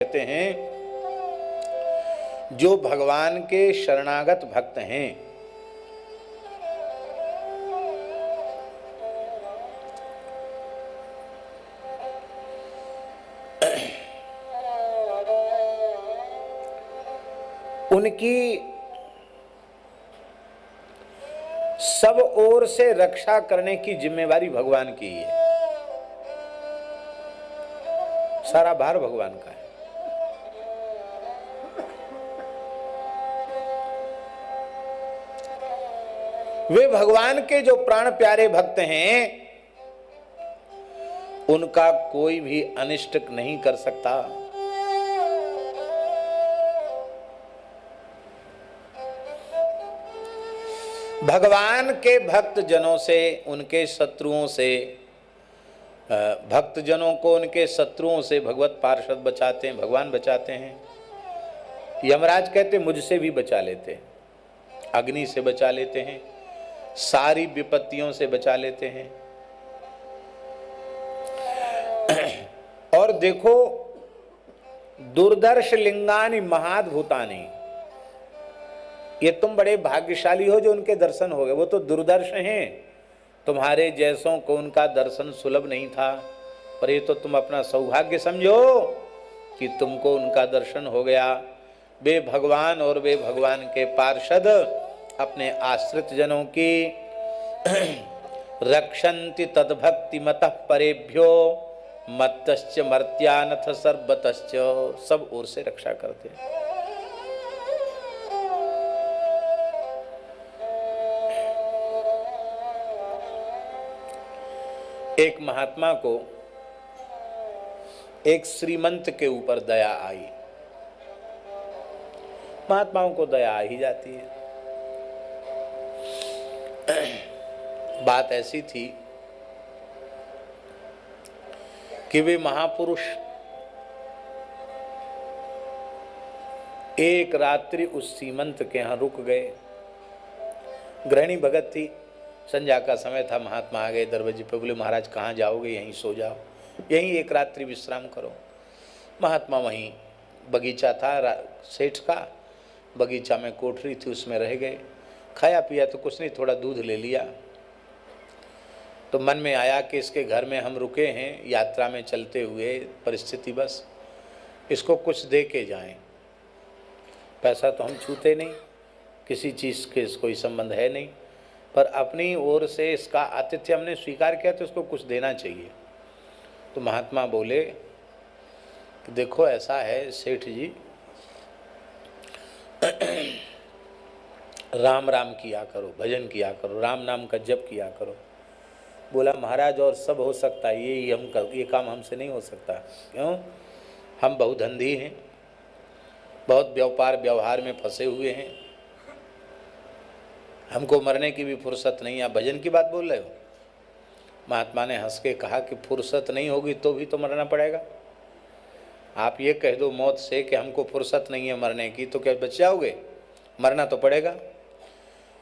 कहते हैं जो भगवान के शरणागत भक्त हैं उनकी सब ओर से रक्षा करने की जिम्मेवारी भगवान की है। सारा भार भगवान का है। वे भगवान के जो प्राण प्यारे भक्त हैं उनका कोई भी अनिष्ट नहीं कर सकता। भगवान के भक्त जनों से, उनके शत्रुओं से, भक्त जनों को उनके शत्रुओं से भगवत पार्षद बचाते हैं, भगवान बचाते हैं। यमराज कहते मुझसे भी बचा लेते हैं, अग्नि से बचा लेते हैं, सारी विपत्तियों से बचा लेते हैं। और देखो, दुर्दर्श लिंगानि महाद्भुतानि, ये तुम बड़े भाग्यशाली हो जो उनके दर्शन हो गए। वो तो दुर्दर्श हैं, तुम्हारे जैसों को उनका दर्शन सुलभ नहीं था, पर ये तो तुम अपना सौभाग्य समझो कि तुमको उनका दर्शन हो गया। वे भगवान और वे भगवान के पार्षद अपने आश्रित जनों की रक्षन्ति तद्भक्ति मतः परेभ्यो मत्तश्च मर्त्यानथ सर्वतश्च, सब ओर से रक्षा करते हैं। एक महात्मा को एक श्रीमंत के ऊपर दया आई। महात्माओं को दया आ ही जाती है। बात ऐसी थी कि वे महापुरुष एक रात्रि उस श्रीमंत के यहां रुक गए। गृहिणी भगत थी, संध्या का समय था। महात्मा आ गए दरवाजे पे, बोले महाराज कहाँ जाओगे? यहीं सो जाओ, यहीं एक रात्रि विश्राम करो। महात्मा वहीं, बगीचा था सेठ का, बगीचा में कोठरी थी, उसमें रह गए। खाया पिया तो कुछ नहीं, थोड़ा दूध ले लिया। तो मन में आया कि इसके घर में हम रुके हैं यात्रा में चलते हुए, परिस्थिति बस इसको कुछ दे के जाएं। पैसा तो हम छूते नहीं, किसी चीज़ के कोई संबंध है नहीं, पर अपनी ओर से इसका आतिथ्य हमने स्वीकार किया तो इसको कुछ देना चाहिए। तो महात्मा बोले कि देखो ऐसा है सेठ जी, राम राम किया करो, भजन किया करो, राम नाम का जप किया करो। बोला महाराज और सब हो सकता है, ये काम हमसे नहीं हो सकता। क्यों? हम बहुधंधी हैं, बहुत व्यापार व्यवहार में फंसे हुए हैं, हमको मरने की भी फुर्सत नहीं। आप भजन की बात बोल रहे हो? महात्मा ने हंस के कहा कि फुर्सत नहीं होगी तो भी तो मरना पड़ेगा। आप ये कह दो मौत से कि हमको फुर्सत नहीं है मरने की, तो क्या बच जाओगे? मरना तो पड़ेगा।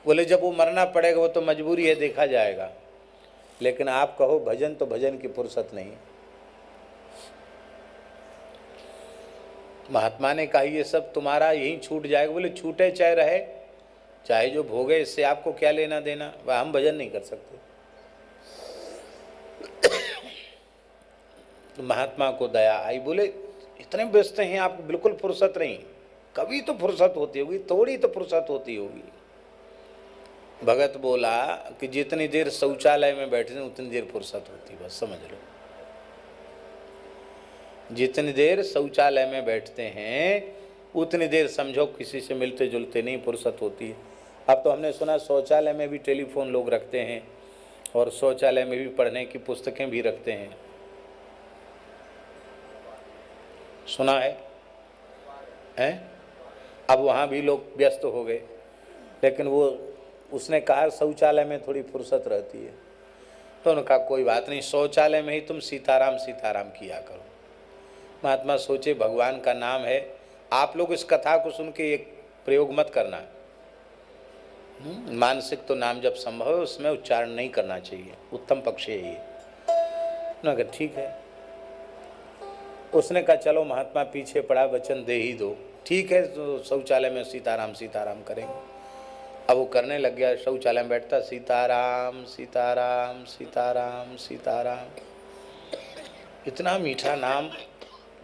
बोले जब वो मरना पड़ेगा वो तो मजबूरी है, देखा जाएगा। लेकिन आप कहो भजन, तो भजन की फुर्सत नहीं। महात्मा ने कहा ये सब तुम्हारा यहीं छूट जाएगा। बोले छूटे चाहे रहे, चाहे जो भोगे, इससे आपको क्या लेना देना, वह हम भजन नहीं कर सकते। तो महात्मा को दया आई, बोले इतने व्यस्त हैं आपको बिल्कुल फुर्सत नहीं? कभी तो फुर्सत होती होगी, थोड़ी तो फुर्सत होती होगी। भगत बोला कि जितनी देर शौचालय में बैठे हैं उतनी देर फुर्सत होती, बस समझ लो। जितनी देर शौचालय में बैठते हैं उतनी देर समझो किसी से मिलते जुलते नहीं फुर्सत होती है। अब तो हमने सुना शौचालय में भी टेलीफोन लोग रखते हैं और शौचालय में भी पढ़ने की पुस्तकें भी रखते हैं, सुना है? अब वहाँ भी लोग व्यस्त हो गए। लेकिन वो उसने कहा शौचालय में थोड़ी फुर्सत रहती है। तो उन्होंने कहा कोई बात नहीं, शौचालय में ही तुम सीताराम सीताराम किया करो। महात्मा सोचे भगवान का नाम है। आप लोग इस कथा को सुन के एक प्रयोग मत करना, मानसिक तो नाम जब संभव है उसमें उच्चारण नहीं करना चाहिए, उत्तम पक्ष है ये। उन्होंने कहा ठीक है। उसने कहा चलो महात्मा पीछे पड़ा, वचन दे ही दो, ठीक है तो शौचालय में सीताराम सीताराम करेंगे। अब वो करने लग गया, शौचालय में बैठता सीताराम सीताराम सीताराम सीताराम। इतना मीठा नाम,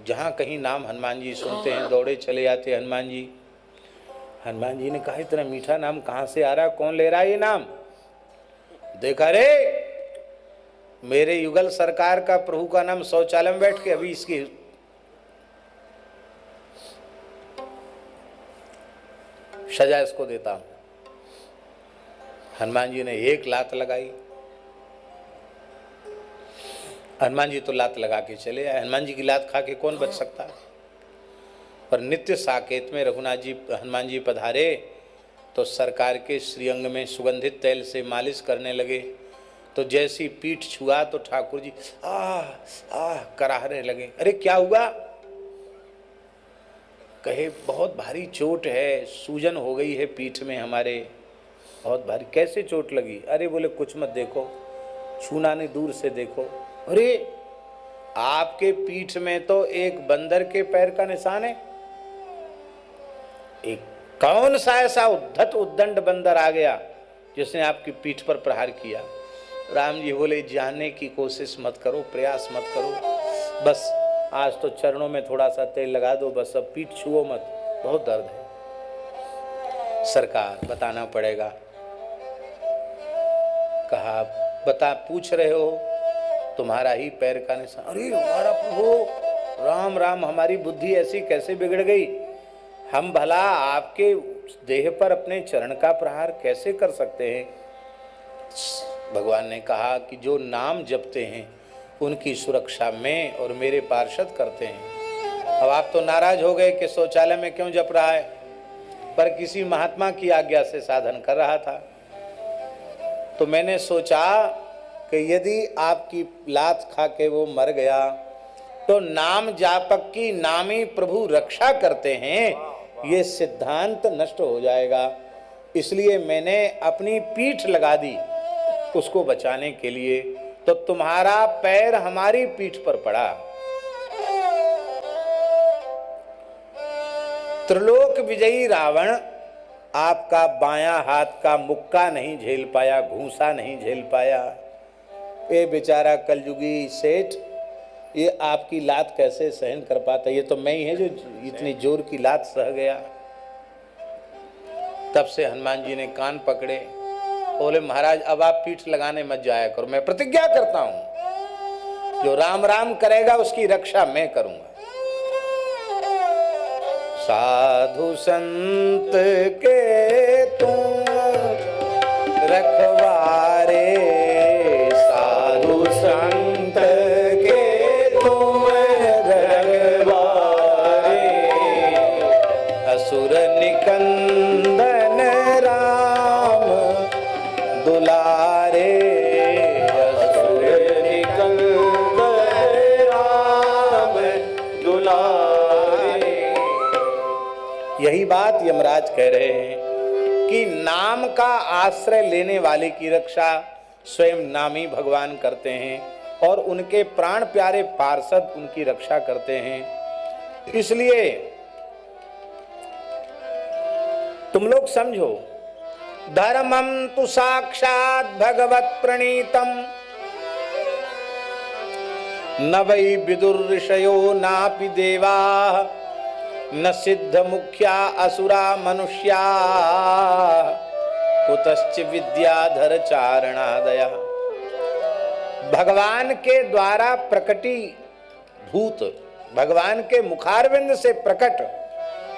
जहाँ कहीं नाम हनुमान जी सुनते हैं दौड़े चले जाते हनुमान जी। हनुमान जी ने कहा इतना मीठा नाम कहाँ से आ रहा, कौन ले रहा है ये नाम? देखा रे, मेरे युगल सरकार का प्रभु का नाम शौचालय में बैठ के अभी इसकी सजा इसको देता हूं। हनुमान जी ने एक लात लगाई। हनुमान जी तो लात लगा के चले आए। हनुमान जी की लात खा के कौन बच सकता है? पर नित्य साकेत में रघुनाथ जी हनुमान जी पधारे तो सरकार के श्रीअंग में सुगंधित तेल से मालिश करने लगे। तो जैसी पीठ छुआ तो ठाकुर जी आह कराहने लगे। अरे क्या हुआ? कहे बहुत भारी चोट है, सूजन हो गई है पीठ में हमारे, बहुत भारी। कैसे चोट लगी? अरे बोले कुछ मत देखो, छूना नहीं, दूर से देखो। अरे आपके पीठ में तो एक बंदर के पैर का निशान है। एक कौन सा ऐसा उद्धत उद्दंड बंदर आ गया जिसने आपकी पीठ पर प्रहार किया? राम जी बोले जानने की कोशिश मत करो, प्रयास मत करो, बस आज तो चरणों में थोड़ा सा तेल लगा दो, बस अब पीठ छुओ मत, बहुत दर्द है। सरकार बताना पड़ेगा। कहा बता, पूछ रहे हो, तुम्हारा ही पैर का निशान। अरे हमारा प्रभु, राम राम, हमारी बुद्धि ऐसी कैसे बिगड़ गई? हम भला आपके देह पर अपने चरण का प्रहार कैसे कर सकते हैं? भगवान ने कहा कि जो नाम जपते हैं उनकी सुरक्षा में और मेरे पार्षद करते हैं। अब आप तो नाराज हो गए कि शौचालय में क्यों जप रहा है, पर किसी महात्मा की आज्ञा से साधन कर रहा था। तो मैंने सोचा कि यदि आपकी लात खा के वो मर गया तो नाम जापक की नामी प्रभु रक्षा करते हैं, ये सिद्धांत नष्ट हो जाएगा। इसलिए मैंने अपनी पीठ लगा दी उसको बचाने के लिए। तो तुम्हारा पैर हमारी पीठ पर पड़ा। त्रिलोक विजयी रावण आपका बायां हाथ का मुक्का नहीं झेल पाया, घूंसा नहीं झेल पाया। ये बेचारा कलयुगी सेठ, ये आपकी लात कैसे सहन कर पाता? ये तो मैं ही है जो इतनी जोर की लात सह गया। तब से हनुमान जी ने कान पकड़े, बोले महाराज अब आप पीठ लगाने मत जाया करो, मैं प्रतिज्ञा करता हूं जो राम राम करेगा उसकी रक्षा मैं करूंगा। साधु संत के तुम रखवारे, साधु संत के तुम रखवारे, असुर निकंदन राम दुलारे, असुर निकंदन राम दुलारे। यही बात यमराज कह रहे हैं कि नाम का आश्रय लेने वाले की रक्षा स्वयं नामी भगवान करते हैं और उनके प्राण प्यारे पार्षद उनकी रक्षा करते हैं। इसलिए तुम लोग समझो, धर्मम तु साक्षात भगवत प्रणीतम, न वै विदुर ऋषयो नापि देवा, न सिद्ध मुख्या असुरा मनुष्या, कुतश्च विद्याधर चारणादया। भगवान के द्वारा प्रकटी भूत, भगवान के मुखारविंद से प्रकट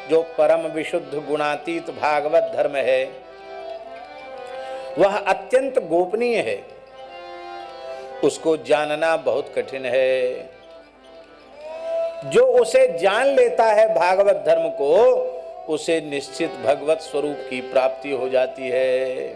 जो परम विशुद्ध गुणातीत भागवत धर्म है वह अत्यंत गोपनीय है, उसको जानना बहुत कठिन है। जो उसे जान लेता है भागवत धर्म को, उसे निश्चित भगवत स्वरूप की प्राप्ति हो जाती है।